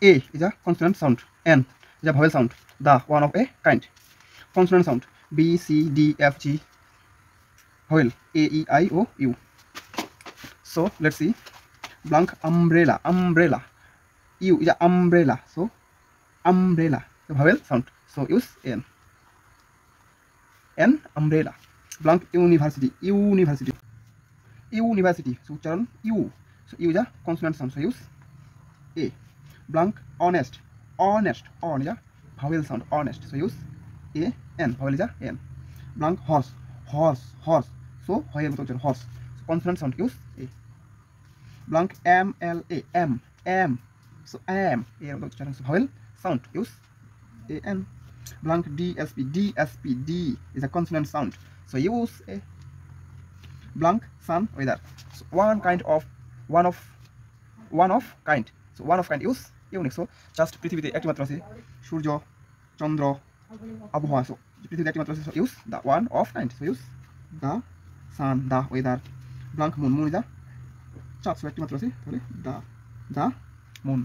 A is a consonant sound. N is a vowel sound. The one of a kind. Consonant sound. B, C, D, F, G. Vowel. A, E, I, O, U. So let's see. Blank umbrella. Umbrella. U is a umbrella. So umbrella. The vowel sound. So use N. N umbrella. Blank university. University. University. So uchcharon U. So U is a consonant sound. So use A. Blank honest. Honest. On is a vowel sound. Honest. So use A. N. Vowel is a N. Blank horse. Horse. Horse. So horse. So consonant sound. Use A. Blank MLA. M. M. So am. A. So vowel sound. Use A. N. Blank DSP. DSP. D is a consonant sound. So use A. Blank sun. Weather. So one of kind. So one of kind use unique. So just পৃথিবীতে একটি মাত্র আছে সূর্য, চন্দ্র, আবহাওয়া। So পৃথিবীতে একটি মাত্র আছে, use the one of kind. So use the sun, the weather. Blank moon. Moon is the চাঁদ। সো একটি মাত্র আছে, তাহলে দ্য মুন।